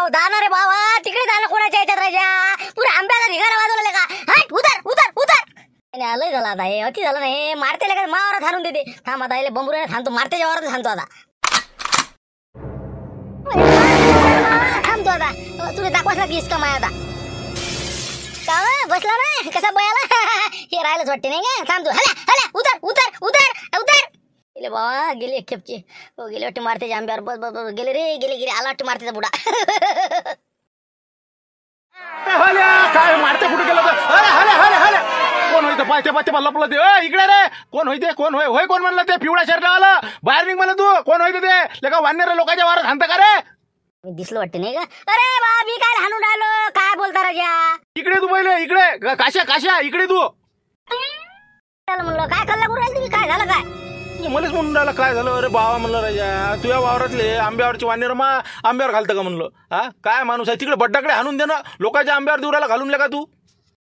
भाऊ दाना रे बाबा, तिकडे जाणं कोणाच्या याच्यात राजा, पुरा आंब्याला ढिगारा वाजवला का? हट उतर उतर उतर. आलंय झालं आता, हे अति झालं नाही, मारते का मावारात हाणून देते. थांब आता याला बंबुऱ्याने थांबतो, मारतेच्या वावरात थांबतो आता. थांबतो आता, तुला दाखवाच लागलीस का माया आता. का बसला ना कसा बयाला हे राहिलंच वाटते नाही का. थांबतो, हल्या हल्या उतर उतर उतर उतर. गेले बाबा, गेले एक खेपचे. हो गेले वाटते मारतेच्या आंब्यावर. बस बस बस गेले रे, गेले गेले. आला वाटते मारतेचा बुडा. काय मारते कुठे गेलं? कोण होईते पाय ते लपलं ते. इकडे रे, कोण होईते? कोण होय कोण म्हणलं ते पिवळ्या शर्ट आलं बाहेर निघ म्हणलं तू. कोण होईते ते? लेका वानर लोकांच्या वारात हाणतं का रे? दिसलं वाटते नाही का. अरे बा मी काय हाणून राहिलो, काय बोलता राजा? इकडे तू पहिले, इकडे काश्या इकडे तू. म्हणलं काय कल्ला करू राहिले तुम्ही, काय झालं काय? मलाच म्हणून राहिला काय झालं? अरे बाबा म्हणलं राजा, तुझ्या वावरातले आंब्यावरची वानेर आंब्यावर घालतं का म्हणलं. हा काय माणूस आहे? तिकडे बड्डाकडे हाणून दे ना, लोकांच्या आंब्यावर दुराला घालून का तू?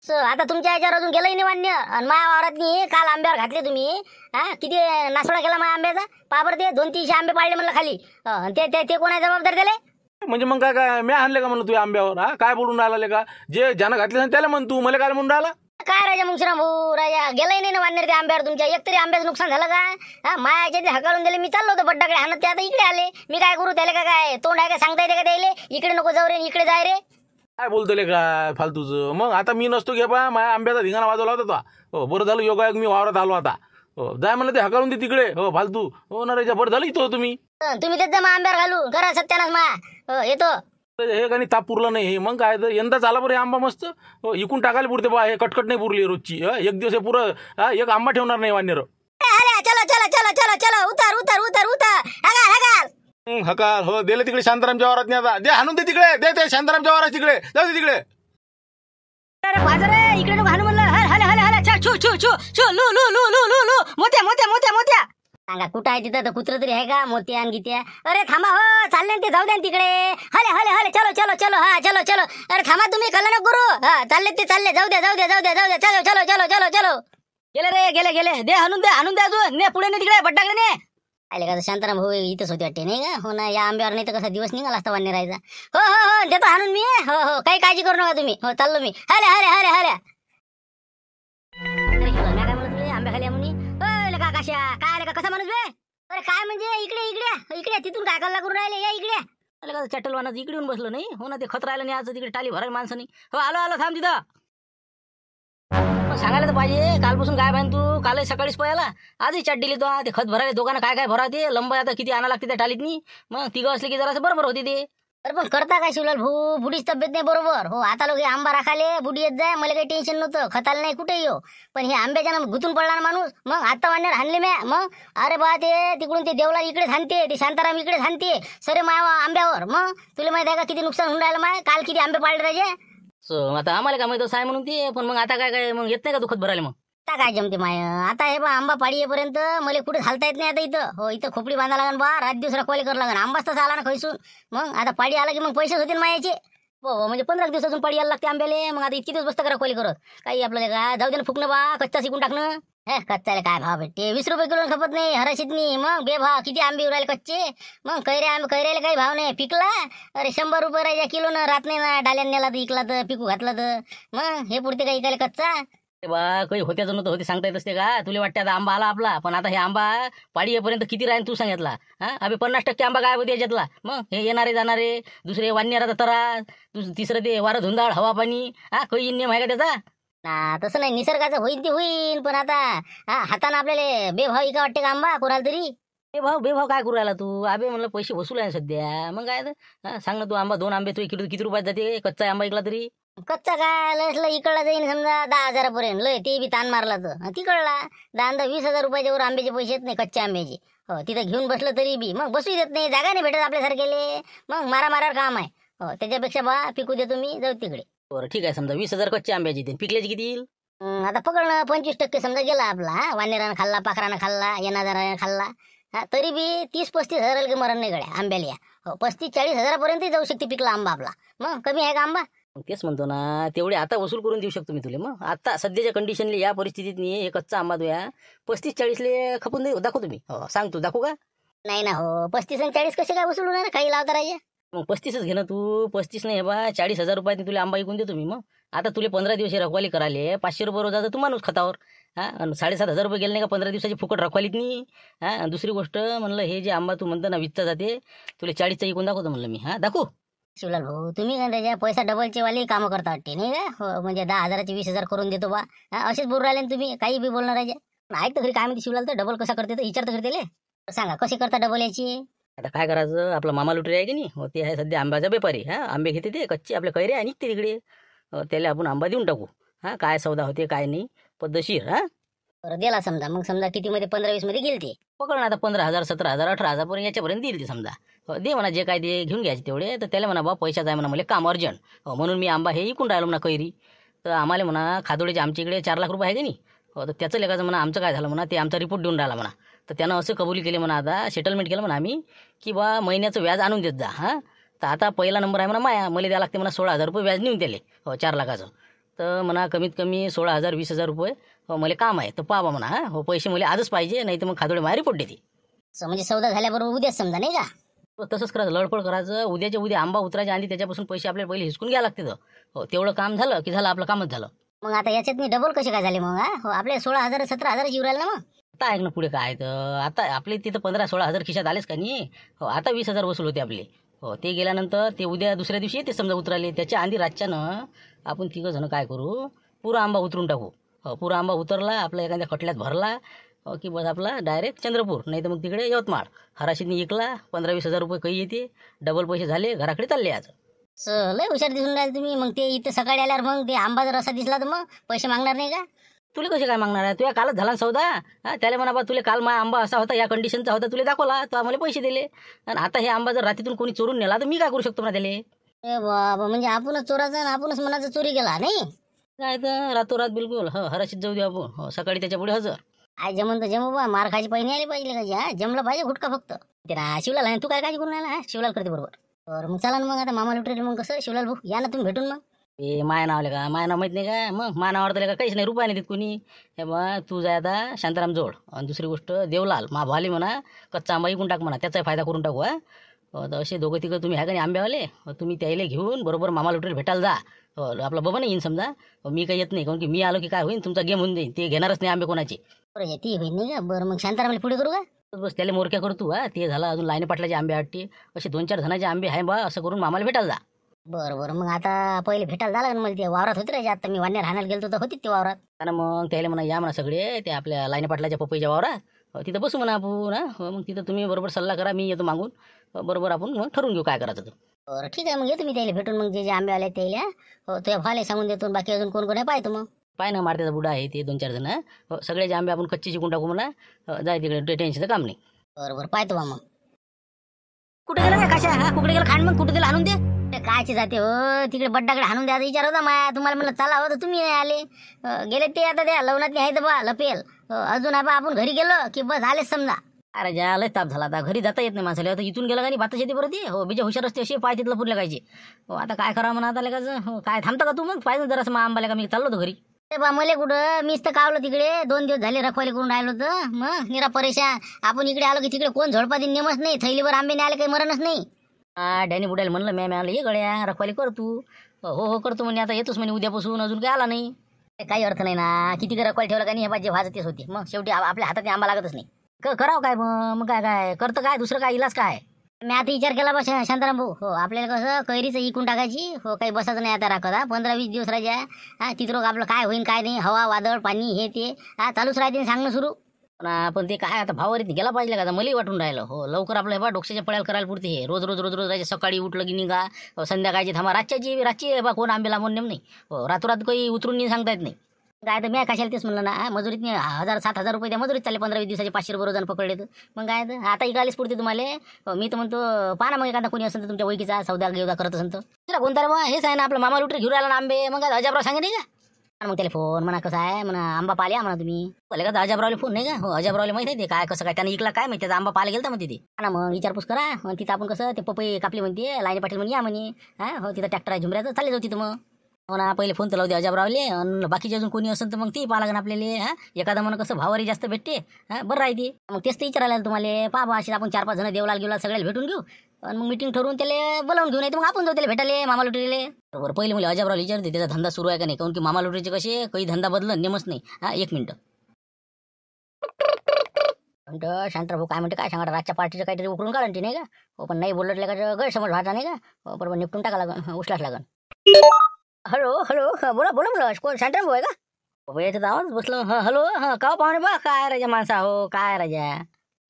आता तुमच्या याच्यावर अजून गेलंही नाही वान्य. आणि माझ्या वावरात काल आंब्यावर घातले तुम्ही. हा किती नासोडा केला माझ्या आंब्याचा. पाबर ते 200-300 आंबे पाडले म्हणलं खाली. ते कोणा जबाबदार दिले? म्हणजे मग काय मी आणले का म्हणलं तुझ्या आंब्यावर? हा काय बोलून राहिला का? जे ज्यानं घातले त्याला म्हण, तू मला काय म्हणून राहिला? काय राजा मुंगश्राम भाऊ, राजा गेलाही नाही ना वानर ते आंब्यावर तुमच्या. एकतरी आंब्याचं नुकसान झालं का? हा माया याच्यातले हकाळून दिले. मी चाललो होतो बड्डाकडे हाणत, ते आता इकडे आले. मी काय करू त्याला? काय तोंड आहे का? सांगता येते का द्यायले? इकडे नको जाऊ रे, इकडे जाय रे. काय बोलतले काय फालतूचं? मग आता मी नसतो घे बा, माझ्या आंब्याचा धिंगाणा वाजवला होता तो. हो बरं झालं, योगायोग मी वावरात आलो आता. हो जाय म्हणलं ते हकाळून दे तिकडे. हो फालतू. हो ना राजा, बरं झालं इथं तुम्ही. तुम्ही तेच जा आंब्यावर घालू करा सत्यानाश मा. येतो हे काही ताप पुरला नाही. हे मग काय तर यंदा झाला बरं आंबा मस्त. हो इकून टाकायला पुरते बा, हे कटकट नाही पुरली रोजची. एक दिवस हे पुरं एक आंबा ठेवणार नाही वानेर. चलो चलो चलो चलो चलो उतर उतर उतर उतर. हगार हगार हकार. हो दिले तिकडे शांतारामच्या वावरात नाही. आता दे हाणून दे तिकडे, दे ते शांतारामच्या वावरात तिकडे जाऊ दे तिकडे. अरे बाजार इकडे नको हाणू म्हणलं. हल हल हल हल छू छू छू छू लू लू लू लू लू लू मोत्या मोत्या मोत्या मोत्या. सांगा कुठं आहे तिथं? तर कुत्र तरी आहे का मोत्या आणि गीत्या? अरे थांबा, हो चालले ते, जाऊ द्या तिकडे. हले हले हले चलो चलो चलो. हा चलो चलो. अरे थांबा तुम्ही, कल्ला नको करू. हा चालले ते चालले, जाऊ द्या जाऊ द्या जाऊ द्या जाऊ द्या. चलो चलो चलो चलो चलो. गेले रे गेले गेले. दे हाणून दे अजून. ने पुढे ने तिकडे बड्डाकडे ने. आले का शांताराम भाऊ इथंच होते वाटते नाही का. हो ना, या आंब्यावर नाही तर कसा दिवस निघाला असता वान्य राहायचा. हो हो हो देतो हाणून मी. हो हो काही काळजी करू नका तुम्ही. हो चाललो मी. हले हले हले हले. काय म्हणत तुला आंब्या खाली म्हणून? का कशा काय आले का कसा माणूस बे? अरे काय म्हणजे इकडे इकडे इकडे तिथून काय कल्ला करून राहिले? या इकडे. आले का चटलवाना इकडे येऊन बसलो नाही. हो ना, ते खत राहिलं नाही आज तिकडे टाली भरायला माणसं नाही. हो आलो आलो, थांब तिथं. सांगायला तर पाहिजे, कालपासून काय पाहिजे तू? कालही सकाळीच पळाला, आजही चट दिली तो. ते खत भरायला दोघांना काय काय भरा ते लंब आता किती आणा लागते त्या टालीतनी. मग तिघं असले की जरासं बरोबर होती ते. अरे पण करता काय शिवलाल भाऊ, बुडीची तब्येत नाही बरोबर. हो आता लोक आंबा राखाले, बुडी येत जाय. मला काही टेन्शन नव्हतं, खताला नाही कुठे येऊ. पण हे आंब्याच्या गुतून पडला ना माणूस. मग आता वाण्यावर हाणले म्या. मग अरे बा ते तिकडून ते देवला इकडे हाणते, ते शांताराम इकडे हाणते सरे माया आंब्यावर. मग तुला माहिती आहे का किती नुकसान होऊन राहिलं माय? काल किती आंबे पाडले राजे. आता आम्हाला काय माहिती आहे म्हणून ते. पण मग आता काय मग येत नाही का दुखत भरायला? मग आता काय जमते माय? आता हे बा आंबा पाडी येईपर्यंत मला कुठे घालता येत नाही आता इथं. हो इथं खोपडी बांधा लागन बा, रात दिवस रखवाली करावं लागन. आंबाच तसा आला ना खैसून. मग आता पाडी आला की मग पैसेच होतील मायाचे. हो म्हणजे 15 दिवसातून पाडी यायला लागते आंब्याले. मग आता इतकी दिवस बसतं रखवाली करत काही आपल्याला काय जाऊ दे ना, फुकणं बा कच्चा शिकून टाकणं. हे कच्चाला काय भाव भेटते? 20 रुपये किलो खपत नाही हराशीतनी. मग बेभाव किती आंबे उरायले कच्चे. मग कैऱ्याला काही भाव नाही. पिकला अरे 100 रुपये राहायच्या किलो ना. रात नाही ना, डाल्यान नेला तर इकला तर पिकू घातला तर. मग हे पुरते काही इकायला कच्चा बा काही होत्याच नव्हतं होते सांगता येत असते का? तुला वाटते आता आंबा आला आपला, पण आता हे आंबा पाडी येईपर्यंत किती राहील तू सांगितला? हा अबे 50% आंबा काय होते याच्यातला. मग हे येणारे जाणारे दुसरे वान्याचा तरा, तिसरं ते वारं धुंदाळ हवा पाणी. हा काही नियम आहे का त्याचा? ना तसं नाही, निसर्गाचं होईल ते होईल. पण आता हाताने आपल्याला बेभाव इका वाटते का आंबा कोणाला तरी? बेभाव काय करू राहिला तू? अबे म्हणलं पैसे वसूल आहे सध्या. मग काय सांग ना तू, आंबा 2 आंबे तू किती रुपयात जाते कच्चा आंबा इकला तरी? कच्चा काय लसला इकडला जाईन समजा 10,000 पर्यंत. लय ते बी ताण मारला तर तिकडला 10-20,000 रुपयाच्या वर आंब्याचे पैसे येत नाही कच्च्या आंब्याचे. हो तिथं घेऊन बसलं तरी बी मग बसू देत नाही, जागा नाही भेटत आपल्यासारखेले. मग मारामारावर काम आहे. हो त्याच्यापेक्षा बा पिकू देतो मी, जाऊ तिकडे. बरं ठीक आहे, समजा 20,000 कच्च्या आंब्याचे येतील, पिकल्याचे किती येईल? आता पकडणं 25% समजा गेला आपला. वानेरानं खाल्ला, पाखरानं खाल्ला, येणाजारानं खाल्ला. तरी बी 30-35 हजार मरण नाही गड्या आंब्याला. हो 35-40 हजारापर्यंत जाऊ शकते पिकला आंबा आपला. मग कमी आहे का आंबा? तेच म्हणतो ना, तेवढे आता वसूल करून देऊ शकतो मी तुला. मग आता सध्याच्या कंडिशनले या परिस्थितीत हे कच्चा आंबा तुया 35-40 खपून दाखवतो मी. हो सांग तू दाखवू का? नाही ना हो, 35 आणि 40 कसे काय वसूल होणार? काही लावता राहिले. मग 35च घे ना तू. 35 नाही बा, 40,000 रुपयात तुला आंबा विकून देतो मी. मग आता तुला 15 दिवस रखवाली करायले 500 रुपये रोजाचं तू माणूस खतावर. आणि 7,500 रुपये गेले नाही का 15 दिवसाची फुकट रखवालीत नाही. आणि दुसरी गोष्ट म्हणलं, हे जे आंबा तू म्हणतो ना विकता जाते, तुला 40चा विकून दाखवतो म्हणलं मी. दाखवू शिवलाल भाऊ, तुम्ही काय त्याच्या पैसा डबलचे वाले कामं करता वाटते नाही का? हो, म्हणजे 10,000चे 20,000 करून देतो बा. असेच बोलून राहिले ना तुम्ही, काही बी बोलणार राजा. ऐक तर घरी काय म्हणते शिवलाल, तर डबल कसा करते तर विचार तर घरी त्याले. सांगा कशी करता डबल याची. आता काय करायचं, आपला मामा लुटरी आहे की नाही, हो ते आहे सध्या आंब्याचा व्यापारी. आंबे घेते ते कच्चे आपले कैरे आणि निघते तिकडे. त्याला आपण आंबा देऊन टाकू. काय सौदा होते काय नाही पद्धतशीर. बरं दिला समजा, मग समजा किती मध्ये 15-20 मध्ये गेल ते पकड ना आता 15,000 17,000 18,000 पर्यंत याच्यापर्यंत देईल ते समजा. दे म्हणा जे काय ते घेऊन घ्यायचे तेवढे. तर त्याला म्हणा बा पैशाच आहे म्हणा, मला काम अर्जंट म्हणून मी आंबा हे इकून राहिलो म्हणा कैरी. तर आम्हाला म्हणा खादोडीचे आमच्या इकडे 4 लाख रुपये आहे की नाही. तर त्याचं लेखाचं म्हणा आमचं काय झालं म्हणा, ते आमचा रिपोर्ट देऊन राहिला म्हणा. तर त्यानं असं कबुली केले म्हणा, आता सेटलमेंट केलं म्हणा आम्ही की बा महिन्याचं व्याज आणून देत जा. तर आता पहिला नंबर आहे म्हणा माया, मला द्यावं लागते म्हणा 16,000 रुपये व्याज नेऊन त्याले 4 लाखाचं. तर म्हणा कमीत कमी 16,000 20,000 रुपये मला काम आहे. तर पाहा म्हणा पैसे मला आजच पाहिजे, नाही तर मग खादोडे माझ्या रिपोर्ट देते. म्हणजे सौदा झाल्याबरोबर उद्याच समजा नाही का? तसंच करायचं, लडपड करायचं. उद्याच्या उद्या आंबा उतरायच्या आधी त्याच्यापासून पैसे आपल्याला पहिले हिसकून घ्यावं लागते. तेवढं काम झालं की झालं आपलं कामच झालं. मग आता याच्यात डबल कसे काय झाले मग? आपले 16,000 17,000 जीव राहिले ना. मग आता ऐक ना पुढे काय, तर आता आपले तिथं 15-16,000 खिशात आलेच का नाही. आता 20,000 वसूल होते आपले. ते गेल्यानंतर ते उद्या दुसऱ्या दिवशी येते समजा उतराले. त्याच्या आधी रातच्यानं आपण 3 जण काय करू, पुरा आंबा उतरून टाकू. पुरा आंबा उतरला आपला एखाद्या खटल्यात भरला की बस आपला डायरेक्ट चंद्रपूर नाही तर मग तिकडे यवतमाळ हराशीतनी इकला. 15-20,000 रुपये काही येते, डबल पैसे झाले, घराकडे चालले आज. लय हुशार दिसून राहिले तुम्ही. मग ते इथं सकाळी आल्यावर मग ते आंबा जर असा दिसला तर मग पैसे मागणार नाही का? तुला कसे काय मागणार आहे, तुला कालच झाला सौदा. त्याला म्हणा बा तुला काल आंबा असा होता या कंडिशनचा होता, तुला दाखवला तर आम्हाला पैसे दिले. आणि आता हे आंबा जर रात्रीतून कोणी चोरून नेला तर मी काय करू शकतो ना त्याला. बाबा, म्हणजे आपणच चोराचा आणि आपणच मनाचा चोरी केला नाही काय तर रातोरात बिलकुल हराशीत जाऊ दे आपण. सकाळी त्याच्या पुढे हजर. आज जमून तर जमू बा, मार खायची पाहिजे आली पाहिजे का? जमलं पाहिजे गुटका फक्त. ते ना शिवलाल आहे, तू काय काळजी करून राहिला? शिवलाल करते बरोबर. बरं मग चला ना मग, आता मामा लुटरेल मग कसं शिवलाल भाऊ या ना तुम्ही भेटून मग. ए माया नावले का, माया नाव माहीत नाही का? मग माया नाव आवडतं का? काहीच नाही, रुपया नाही देत कोणी. हे बा तू जाय आता शांताराम जोड. आणि दुसरी गोष्ट देवलाल मा भाले म्हणा कच्चा आंबा इकून टाक म्हणा, त्याचाही फायदा करून टाकू. तर असे दोघं तिघं तुम्ही आहे का नाही आंब्यावाले, तुम्ही त्याला घेऊन बरोबर मामा लुटरेल भेटायला जा. आपला बाबा नाही येईन समजा, मी काही येत नाही कारण की मी आलो की काय होईल तुमचा गेम होऊन जाईल. ते घेणारच नाही आंबे कोणाचे. बरं येते होईल नाही का? बरं मग शांतारामला पुढे करू का? बस त्याला मोरक्या करतो. ते झालं अजून लाईने पाटलाचे आंबे वाटते. असे 2-4 जणांचे आंबे आहे बा, असं करून मामाला भेटायला जा. बरं बरं मग आता पहिले भेटायला झालं ना मला. ते वावरात होते रे, आता मी वाण्यार राहण्याला गेलो तर होती ते वावरात. आणि मग त्याला म्हणा या म्हणा सगळे ते आपल्या लाईने पाटलाच्या पपईच्या वावरात. तिथं बसू म्हणा आपण. मग तिथं तुम्ही बरोबर सल्ला करा, मी येतो मागून. बरोबर आपण मग ठरवून घेऊ काय करायचं तर. बरं ठीक आहे, मग येतो मी त्याला भेटून. मग जे आंबे आले त्याला तुझ्या भाले सांगून देतो. बाकी अजून कोण कोण आहे पाहतो मग. पाय ना मारत्याचा बुडा आहे ते 2-4 जण. सगळ्याचे आंबे आपण कच्चे शिकून टाकू म्हणा. जाय तिकडे, टेन्शनचं काम नाही. बरोबर पाहतो बा मग. कुठे गेला काय कशा? कुठे गेला खांड मग कुठे त्याला आणून दे. कायचे जाते हो, तिकडे बड्डाकडे हाणून द्यायचा विचार होता माया. तुम्हाला म्हणलं चला हो, तर तुम्ही नाही आले. गेले ते आता त्या लवणात आहे तर बा लपेल. अजून बा आपण घरी गेलो की बस आलेच समजा. अरे ज्या लय ताप झाला, आता घरी जाता येत नाही माणसाला. आता इथून गेला का नाही बातच येते परत. बीजा हुशार असते असे पाय तिथलं पुरले पाहिजे. आता काय करावं म्हणा आता लेकाचं. काय थांबतं का तू मग? पाहिजे जरासं मग आंबाला का मी चाललो होतो घरी. बा मला कुठं, मीच तर कावलं तिकडे 2 दिवस झाले रखवाली करून राहिलो होतं. मग निरा परेशान. आपण इकडे आलो की तिकडे कोण झोडपा दिन नेमच नाही. थैलीवर आंबे नाही आले काही मरणच नाही. डॅनी बुडायला म्हणलं मी आलं ये गड्या रखवाली कर तू. हो करतो म्हणे, आता येतोच म्हणे उद्यापासून. अजून काय आला नाही. काही अर्थ नाही ना, किती रखवाली ठेवला का नाही, हे जे भाजतेच होती. मग शेवटी आपल्या हातात आंबा लागतच नाही. करावं काय मग? काय करतं काय दुसरं काय इलाज काय? मी आता विचार केला बा शांताराम भाऊ. आपल्याला कसं कैरीचं इकून टाकायची. काही बसायचं नाही आता राखत. 15-20 दिवस राजा. तिथं आपलं काय होईल काय नाही, हवा वादळ पाणी हे ते चालूच राहते सांगणं सुरू. पण ते काय आता भावारीत गेला पाहिजे का? मलाही वाटून राहिलं लवकर आपलं हे बा डोक्याच्या पळ्याला करायला पुरते. हे रोज राहायचे. सकाळी उठलं की निघा, संध्याकाळची थांबा, रातची बा कोण आंबे लांबून नेम नाही. रातोरात काही उतरून नाही सांगता येत नाही. काय तर मी कशाला तेच म्हणलं ना, मजुरीत 1,000-7,000 रुपये त्या मजुरीत चालले. 15-20 दिवसाचे 500 रुपये रोजानं पकडले तर मग काय तर आता इकायलाच पुरते तुम्हाला. मी तर म्हणतो पाहा मग एखादा कोणी असेल तर तुमच्या ओळखीचा सौदा घेऊदा करत असेल तर. दुसरा कोणता रे बा? हेच आहे ना आपलं मामा लुटरी घेऊन राहिला ना आंबे. मग काय अजाबराव सांगे नाही का? मग त्याला फोन म्हणा कसं आहे म्हणा आंबा पाल्या म्हणा तुम्ही. बोले का अजाबरावले फोन नाही का? हो अजाबरावले माहिती आहे ते काय कसं काय त्याने इकला काय माहिती. त्याचा आंबा पाला गेला म्हणते ते. ना मग विचारपूस करा. मग तिथं आपण कसं ते पपई कापली म्हणते. लाईने पाटील म्हणे या म्हणे. हो तिथं ट्रॅक्टर आहे झुमऱ्याचं चालले जाऊ तिथं. मग हो ना पहिले फोन तर लावू दे अजाबरावले. आणि बाकीचे अजून कोणी असेल तर मग ते पाहा लागेल आपल्याला. एखादा म्हणा कसं भावारी जास्त भेटते. बरं राहते. मग तेच ते विचारायला तुम्हाला. पाहा असे आपण 4-5 जण देवलाल सगळ्याला भेटून घेऊ. आणि मग मीटिंग ठरवून त्याला बोलावून घेऊन येते, मग आपण जाऊ त्याला भेटायला मामा लुटरीले. बरोबर, पहिले मला अजबराव विचारते त्याचा धंदा सुरू आहे का नाही, काऊन की मामा लुटरीचे कसे काही धंदा बदलं नेमच नाही. हा, 1 मिनिट. म्हणतो शांतराव भाऊ काय म्हणते, काय सांगा रातच्या पार्टीचं काहीतरी उकळून काढायची नाही का. हो, पण नाही बोललं का गैरसमज व्हायचा नाही का. हो, बरोबर निपटून टाका लागन, उचलाच लागन. हॅलो हॅलो, बोला बोला बोला, कोण शांतराव भाऊ आहे का. याच्यात आवाज बसलो. हॅलो, का पाहुणे बा, काय राजा माणसा हो, काय राजा,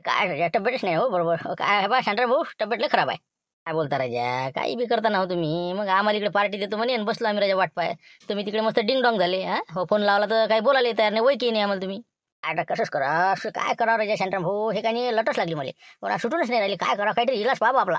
काय राजा तब्येतच नाही हो. बरोबर, काय बा शांतराव भाऊ तब्येत लय खराब आहे. काय बोलता राजा, काही बी करता ना हो तुम्ही. मग आम्हाला इकडे पार्टी देतो म्हणे आणि बसलो आम्ही राजा वाट पाय. तुम्ही तिकडे मस्त डिंग डॉंग झाले. हो, फोन लावला तर काही बोलायला तयार नाही, वैकी नाही आम्हाला तुम्ही. आता कसंच करा, असं काय करा राजा शांतराव भाऊ, हे काही नाही लटच लागली मला, कोणा सुटूनच नाही राहिली. काय करा, काहीतरी इलाज पाहा आपला.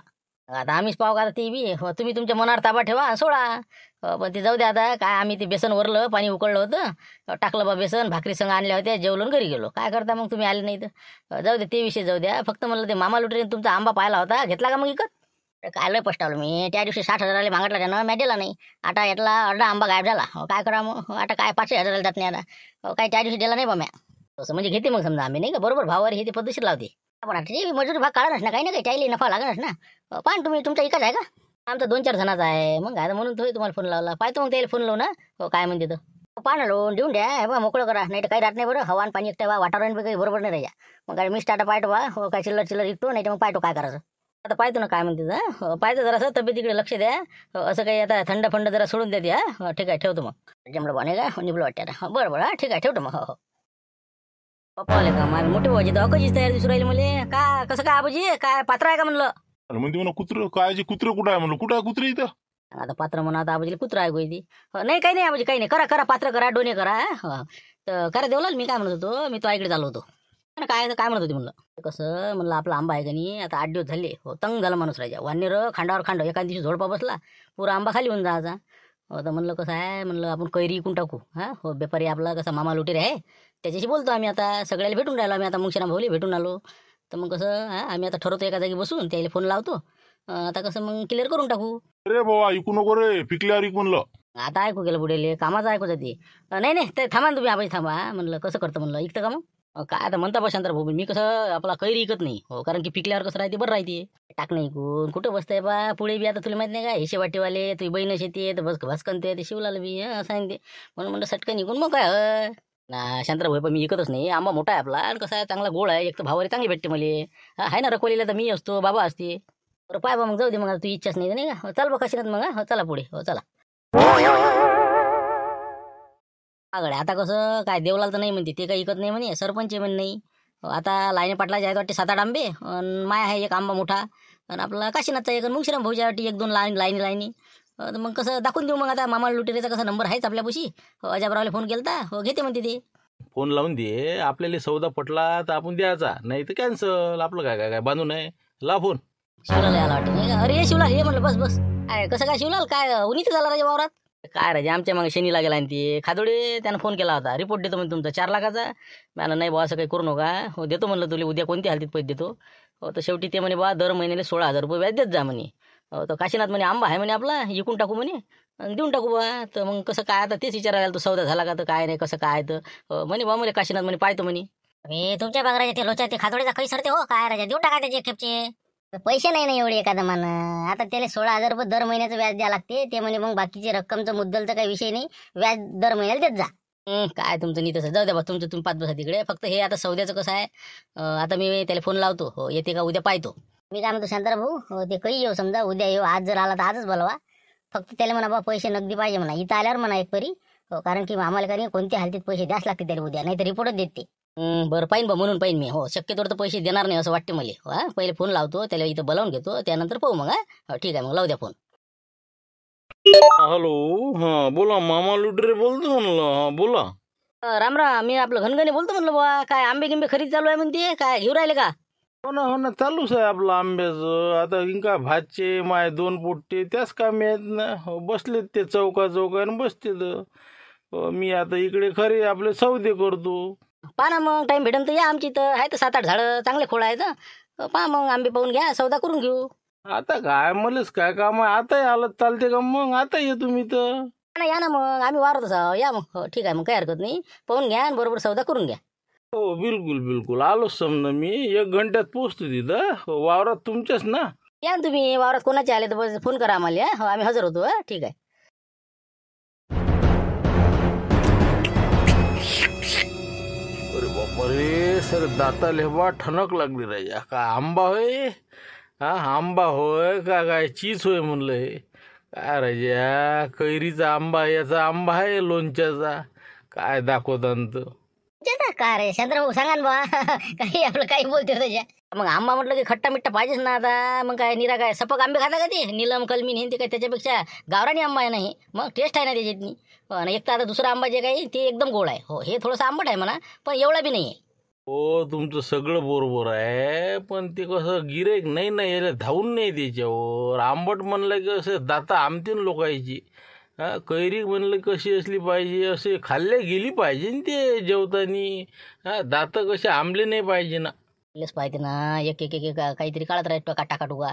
आता आम्हीच पाहू का ते बी. हो, तुम्ही तुमच्या मनावर ताबा ठेवा, सोडा. पण ते जाऊ द्या आता. काय आम्ही ते बेसन वरलं, पाणी उकळलं होतं, टाकलं बा बेसन, भाकरी संग आणल्या होत्या, जेवलो घरी गेलो. काय करता मग तुम्ही आले नाही तर. जाऊ दे ते विषय जाऊ द्या. फक्त म्हणलं ते मामा लुटरीने तुमचा आंबा पाहिला होता, घेतला का मग विकत. काय लय पष्टावलं मी. त्या दिवशी 60,000 मागितला त्यानं, मी दिला नाही. आता यातला अर्धा आंबा गायब झाला. काय करा मग, आता काय 5,000 जात नाही आता. काय त्या दिवशी दिला नाही बा म्या. तसं म्हणजे घेते मग समजा आम्ही नाही का, बरोबर भावावर हे ते पद्धतशीर लावते. आपण आता मजुरी भाग काढाच ना, काही ना काही त्याला नफा लागणारच ना. पान तुम्ही तुमचा इकाच आहे का. आमचा 2-4 जणांचा आहे. मग आता म्हणून तुम्हाला फोन लावला. पाहतो मग त्याला फोन लावू ना. हो, काय म्हणते तर पान लोन देऊन द्या बा, मोकळं करा. नाही तर काही राहत नाही बरं, हवा आणि पाणी एकटं बा, वातावरण बी काही बरोबर नाही राहिल्या. मग काय मी स्टार्ट पाहतो बा. हो, काय चिल्लर विकतो, नाही तर मग पाहतो काय करायचं. आता पाहतो ना काय म्हणते. हो, पाहतो जरासं तब्येतीकडे लक्ष द्या. असं काही आता थंड फंड जरा सोडून द्या ते. हा, ठीक आहे ठेवतो मग. जमलं बा नाही का, निपलं वाटते आता. बरं बरं, ठीक आहे ठेवतो मग. हो. पप्पा आले का, माझे मोठे भाऊजी तर कधीच तयारी दिसू राहिली मला. का कसं काय आबाजी, काय पात्र आहे का म्हणलं. आणि म्हणते म्हणा कुत्र, काय कुत्र कुठं आहे म्हणलं. कुठं आहे कुत्र इथं. आता पात्र म्हणा, आता आबाजीला कुत्रा आहे ती. नाही काही नाही आबाजी, काही नाही. करा करा, पात्र करा, डोने करा. तर करा देवलाल. मी काय म्हणत होतो, मी तो इकडे चाललो होतो. काय काय म्हणत होती म्हणलं. कसं म्हणलं आपला आंबा आहे का नाही, आता 8 दिवस झाले. हो, तंग झाला माणूस राजा. वानेर खांडावर खांड, एका दिवशी झोडपा बसला, पुरा आंबा खाली होऊन जायचा. हो, तर म्हणलं कसं आहे, म्हणलं आपण कैरी इकून टाकू. हा, हो, बेपारी आपला कसा मामा लुटेर आहे, त्याच्याशी बोलतो आम्ही आता. सगळ्याला भेटून राहिलो आम्ही आता, मुंगशीराम भाऊली भेटून आलो. तर मग कसं आम्ही आता ठरवतो एका जागी बसून, त्याला फोन लावतो. आता कसं मग क्लिअर करून टाकू. अरे बाबा ऐकू नको रे, पिकल्यावर ऐक म्हणलं. आता ऐकू गेलं बुडेले, कामाचं ऐकू जाते. नाही नाही, ते थांबा ना तुम्ही आबाजी, थांबा. म्हणलं कसं करतं म्हणलं, ऐकतं का मग. काय आता म्हणता बा शांतराव भाऊ, मी कसं आपला कैरी ऐकत नाही. हो, कारण की पिकल्यावर कसं राहते, बरं राहते. टाक नाही ऐकून कुठं बसतंय बा. पुढे बी आता तुला माहित नाही का, हे शेवाटीवाले तुझी बहीण शेती तर बस भस्कनते ते शिवलाला बी असं आहे ते. म्हणून म्हणलं सटकन ऐकून मग काय ना शांतराव भाऊ. पण मी ऐकतच नाही. आंबा मोठा आहे आपला, आणि कसं आहे चांगला गोळ आहे. एक तर भावारी चांगली भेटते मला. आहे ना रखवलेला, तर मी असतो, बाबा असते. बरं पाय बा, मग जाऊ दे मग, तू इच्छाच नाही नाही का. चल बा कशी मग. हो चला पुढे, हो चला. आगळे आता कसं काय देवलाल तर नाही म्हणते, ते काही ऐकत नाही म्हणे. सरपंच म्हण नाही. आता लाईने पाटलाचे आहेत वाटते 7-8 आंबे, आणि माय आहे एक आंबा मोठा, आणि आपला काशीनाथचा एक, मुंगशीराम भाऊच्या वाटी 1-2 लाईनी. तर मग कसं दाखवून देऊ मग. आता मामा लुटेरेचा कसा नंबर आहेच आपल्यापाशी. अजाबरावला फोन केलता, हो घेते म्हणते ते. फोन लावून दे. आपल्याला सौदा पटला तर आपण द्यायचा, नाही तर कॅन्सल. आपलं काय काय काय बांधू नये. ला फोन. शिवलाल यायला वाटते नाही का. अरे शिवलाल हे म्हणलं, बस बस. काय कसं काय शिवलाल, काय उन्हीच झाला राजा वावरात. काय राजा आमच्या मग शनी लागेल, आणि ते खादोडे त्यानं फोन केला होता, रिपोर्ट देतो म्हणजे तुमचा 4 लाखाचा. मला नाही बा असं काही करू नका. हो देतो म्हणलं तुला उद्या कोणत्या हालतीत पैसे देतो. हो, तर शेवटी ते म्हणे बा दर महिन्याला 16,000 रुपये व्याज देत जा म्हणे. हो, तर काशीनाथ म्हणे आंबा आहे म्हणे आपला, इकून टाकू म्हणे आणि देऊन टाकू बा. तर मग कसं काय आता तेच विचारायला, तो सौदा झाला का, तर काय नाही कसं काय. तर म्हणे बा म्हणे काशीनाथ म्हणे पाहतो म्हणे. मी तुमच्या बागराचे ते लोचा ते खादोडीचा काही सरते हो काय राजा, देऊन टाका त्याचे खेपचे. पैसे नाही ना एवढे एखादं मान. आता त्याला 16,000 रुपये दर महिन्याचं व्याज द्यावं लागते. ते म्हणे मग बाकीचे रक्कमचं मुद्दलचा काही विषय नाही, व्याज दर महिन्याला देत जा. काय तुमचं नीत असं, जाऊ द्या बा तुमचं तुम्ही 5 बसा तिकडे. फक्त हे आता सौद्याचं कसं आहे, आता मी त्याला फोन लावतो. हो, येते का उद्या पाहतो. मी काय म्हणतो शांताराम भाऊ, हो ते काही येऊ समजा, उद्या येऊ. आज जर आला तर आजच बोलवा. फक्त त्याला म्हणा बा पैसे नगदी पाहिजे म्हणा, इथं आल्यावर म्हणा एक परी. हो, कारण की आम्हाला काही कोणत्या हालतीत पैसे द्यास लागते त्याला उद्या, नाही तर रिपोर्टच देते. बरं पाहिन बा, म्हणून पाहिन मी. हो, शक्यतोवर तर पैसे देणार नाही असं वाटते मला. हा, पहिले फोन लावतो त्याला, इथं बोलावून घेतो, त्यानंतर पाहू मग. हा ठीक आहे, मग लावू द्या फोन. हॅलो, हा बोला. मामा लुटेरे बोलतो म्हणलं. हा बोला. राम राम, मी आपलं घनगणे बोलतो म्हणलं बा. काय आंबे गिंबे खरीद चालू आहे म्हणते, काय घेऊ राहिले का. हो ना चालूच आहे आपलं आंब्याचं. आता इंका भातचे माय 2 पोट्टे त्याच कामी आहेत ना. हो, बसलेत ते चौकाने बसतेत. मी आता इकडे खरे आपले सौदे करतो. पहा ना मग, टाइम भेटन तर या. आमची तर आहे तर 7-8 झाडं चांगले खोड आहेत. पहा मग आंबे पाहून घ्या, सौदा करून घेऊ. आता काय मलाच काय काम आहे. आता आलं चालते का मग. आता ये तुम्ही तर. या ना मग, आम्ही वारतच आहो. या मग. हो ठीक आहे मग, काही हरकत नाही. पाहून घ्या आणि बरोबर सौदा करून घ्या. हो बिलकुल आलोच समजा. मी 1 घंट्यात पोचतो तिथं. वावरात तुमच्याच ना. या ना तुम्ही वावरात कोणाचे आले तर बस फोन करा आम्हाला हो आम्ही हजर होतो ठीक आहे. अरे बापा रे सर दाताले बा ठणक लागली राजा का आंबा होय हा आंबा होय का काय चीज होय म्हणलं हे काय राजा कैरीचा आंबा याचा आंबा आहे लोणच्याचा काय दाखवतांत काय रे शांताराम सांगा ना बा काही आपलं काही बोलते त्याच्या. मग आंबा म्हटलं की खट्टा मिठ्ठा पाहिजेच ना आता. मग काय निरा काय सपक आंबे खाता का ते नीलम कलमीन हे ते काय त्याच्यापेक्षा गावरानी आंबा आहे ना हे मग टेस्ट आहे ना त्याच्यातनी. आणि एक तर आता दुसरा आंबा जे काही ते एकदम गोड आहे हो हे थोडंसं आंबट आहे म्हणा पण एवढा बी नाही आहे. हो तुमचं सगळं बरोबर आहे पण ते कसं गिरेक नाही ना याला धावून नाही त्याच्यावर आंबट म्हणलं की असं दाता आमतीन लोकांची हा कैरी म्हणलं कशी असली पाहिजे असे खाल्ले गेली पाहिजे ना ते जेवतानी हा दात कसे आंबले नाही पाहिजे ना. लेच पाहिजे ना एक एक एक एक काहीतरी काढत राहतो टाकाटुका.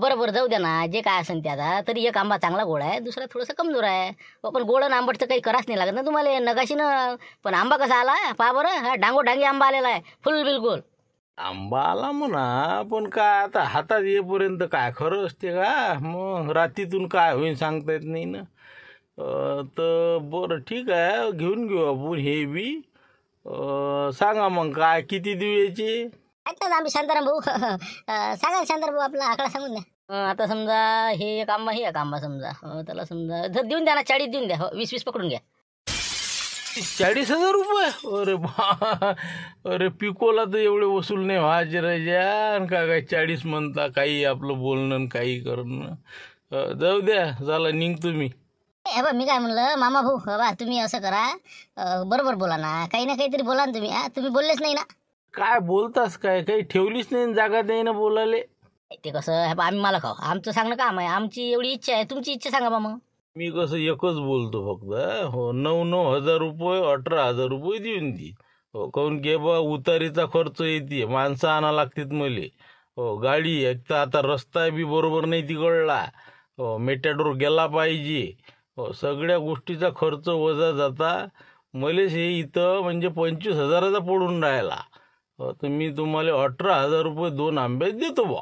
बरोबर जाऊ द्या ना जे काय असेल ते आता तरी एक आंबा चांगला गोड आहे दुसरा थोडासा कमजोर आहे. पण गोड आणि आंबटचं काही कराच नाही लागत ना तुम्हाला नगाशीनं. पण आंबा कसा आला पहा बरं हा डांगोडांगी आंबा आलेला आहे फुल बिलकुल. आंबा आला म्हणा पण काय आता हातात येईपर्यंत काय खरं असते का मग रात्रीतून काय होईल सांगता येत नाही ना. तर बरं ठीक आहे घेऊन घेऊ आपण हे बी. सांगा मग काय किती देऊ याचे. ऐकतात आम्ही शांताराम भाऊ सांगा शांताराम भाऊ आपला आकडा सांगून द्या. आता समजा हे एक आंबा हे एक आंबा समजा त्याला समजा देऊन द्या ना 40 देऊन द्या हो 20 पकडून घ्या. 40,000 रुपये अरे बा अरे पिकोला तर एवढे वसूल नाही व्हायचे राजा का काय 40 म्हणता काही आपलं बोलणं काही करणं. जाऊ द्या झालं निघतो मी. हे बा मी काय म्हणलं मामा भाऊ बा तुम्ही असं करा बरोबर बोला ना काही ना काहीतरी बोला ना तुम्ही. तुम्ही बोललेच नाही ना. काय बोलतास काय काही ठेवलीच नाही जागा नाही ना बोलाले. ते कसं हे आम्ही मला खाऊ आमचं सांगणं काम आहे आमची एवढी इच्छा आहे तुमची इच्छा सांगा बा मग. मी कसं एकच बोलतो फक्त हो 9,000 रुपये 18,000 रुपये देऊन दे हो काहून की बा उतारीचा खर्च येते माणसं आणा लागतात मले हो गाडी एक तर आता रस्ता बी बरोबर नाही तिकडला हो मेटॅडोर गेला पाहिजे हो सगळ्या गोष्टीचा खर्च वजा जाता मलेच हे इथं म्हणजे 25,000चा पडून राहिला हो तर मी तुम्हाला 18,000 रुपये 2 आंबे देतो बा.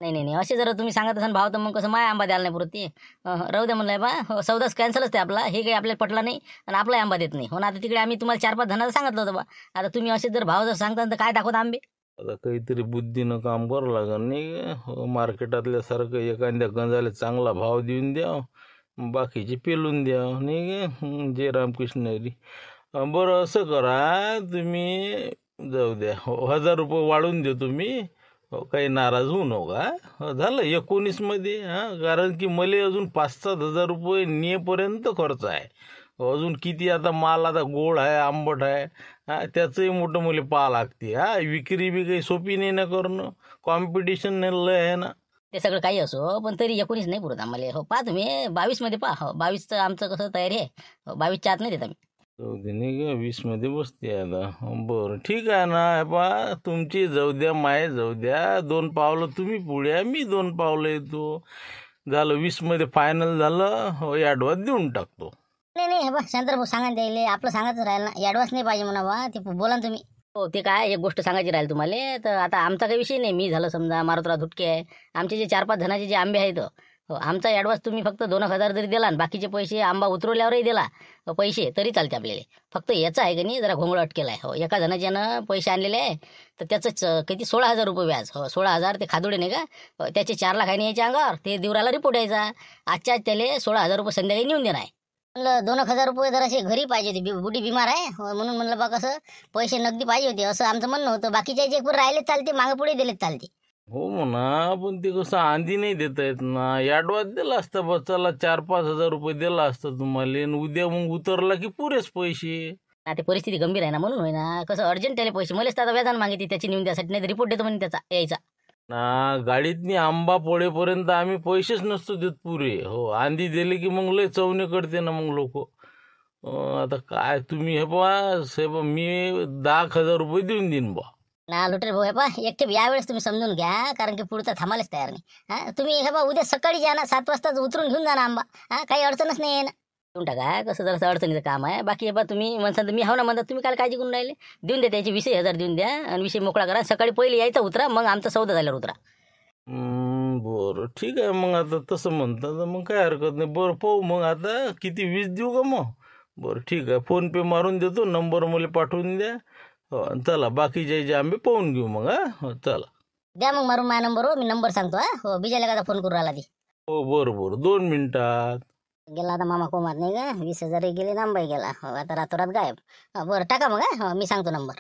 नाही असे जर तुम्ही सांगत असाल भाव तर मग कसं माय आंबा द्यायला नाही पुरत ते. राहू द्या म्हणलंय बा सौदाच कॅन्सलच ते आपला हे काही आपल्याला पटला नाही आणि आपला आंबा देत नाही हो ना. आता तिकडे आम्ही तुम्हाला 4-5 जणांना सांगितलं होतं बा. आता तुम्ही असे जर भाव जर सांगता तर काय दाखवता आंबे. आता काहीतरी बुद्धीनं काम करावं लागेल नाही हो मार्केटातल्यासारखं एखाद्या गंजाला चांगला भाव देऊन द्या बाकीचे पेलून द्या नाही जय रामकृष्ण हरी. बरं असं करा तुम्ही जाऊ द्या हो 1,000 रुपये वाढवून देतो मी हो काही नाराज होऊ नका. झालं 19मध्ये हां कारण की मला अजून 5-7 हजार रुपये नेपर्यंत खर्च आहे. अजून किती आता माल आता गोड आहे आंबट आहे हां त्याचंही मोठं मला पाहा लागते. विक्री बी काही सोपी नाही ना करणं कॉम्पिटिशन नाही लय आहे ना. ते सगळं काही असो पण तरी 19 नाही पुरत आम्हाला हो. पहा तुम्ही 22मध्ये पहा हो 22चं आमचं कसं तयारी आहे 22च्या आत नाही देत आम्ही. जाऊ दे नाही का 20मध्ये बसते आता. बरं ठीक आहे ना बा तुमची जाऊ द्या माय जाऊ द्या 2 पावलं तुम्ही पुढे मी 2 पावलं येतो. झालं 20मध्ये फायनल झालं हो ॲडव्हान्स देऊन टाकतो. नाही बा शांताराम भाऊ सांगा द्यायला आपलं सांगायचं राहील ना ॲडव्हान्स नाही पाहिजे म्हणा बा ते बोला ना तुम्ही. हो ते काय एक गोष्ट सांगायची राहील तुम्हाला तर आता आमचा काही विषय नाही. मी झालं समजा मारुतराव धुटके आहे आमचे जे 4-5 जणांचे जे आंबे आहेत हो आमचा ॲडव्हान्स तुम्ही फक्त 2,000 जरी दिला आणि बाकीचे पैसे आंबा उतरवल्यावरही दिला पैसे तरी चालते आपल्याला. फक्त याचं आहे की नाही जरा घोंगड अटकेला आहे हो. एका जणाच्यानं पैसे आणलेले आहे तर त्याचंच किती 16,000 रुपये व्याज हो 16,000 ते खादुडे नाही का त्याचे 4 लाख आहे नाही याच्या अंगावर ते दिवराला रिपोर्ट यायचा आजच्या त्याला 16,000 रुपये संध्याकाळी नेऊन देणार आहे. म्हणलं 2,000 रुपये जर असे घरी पाहिजे होते बुडी बिमार आहे म्हणून म्हणलं बा कसं पैसे नगदी पाहिजे होते असं आमचं म्हणणं होतं. बाकीच्या जे राहिलेच चालते मागे पुढे दिलेच चालते. हो म्हणा पण ते कसं आंधी नाही देता येत ना. ॲडव्हान्स दिला असता बस चला 4-5 हजार रुपये दिला असतं तुम्हाला आणि उद्या मग उतरला की पुरेच पैसे. ते परिस्थिती गंभीर आहे ना म्हणून होय ना कसं अर्जंट त्याला पैसे मलाच आता व्याजानं मागितली त्याची नेऊन द्यासाठी नाही रिपोर्ट देतो म्हणे त्याचा यायचा ना. गाडीतनी आंबा पडेपर्यंत आम्ही पैसेच नसतो देत पुरे हो. आंधी दिले की मग लय चवणे करते ना मग लोक. आता काय तुम्ही हे बा मी 10,000 रुपये देऊन देईन बा. ना लुटेर भाऊ हे पा एकटे यावेळेस तुम्ही समजून घ्या कारण की पुढचा थांबायलाच तयार नाही. तुम्ही हे बा उद्या सकाळी जा ना 7 वाजता उतरून घेऊन जा ना आंबा काही अडचणच नाही आहे ना. देऊन टाका कसं जरासं अडचणीचं काम आहे. बाकी हे बा तुम्ही म्हणसाल तर मी हाव ना म्हणतात तुम्ही काय काळजी करून राहिले. देऊन द्या त्याचे 20,000 देऊन द्या आणि विषय मोकळा करा. सकाळी पहिले यायचा उतरा मग आमचा सौदा झाल्यावर उतरा. बरं ठीक आहे मग आता तसं म्हणता तर मग काय हरकत नाही. बरं पाहू मग आता किती 20 देऊ का मग. बरं ठीक आहे फोनपे मारून देतो नंबर मला पाठवून द्या. हो चला बाकीचे जे आम्ही पाहून घेऊ मग. हो चला. द्या मग मारून माझ्या नंबरवर मी नंबर सांगतो. हो बिजाला का फोन करू राहिला ती. हो बरं 2 मिनिटात. गेला आता मामा कोमात नाही का 20,000 गेले नांबाई गेला. हो आता रातोरात गायब. बरं टाका मग. हो मी सांगतो नंबर.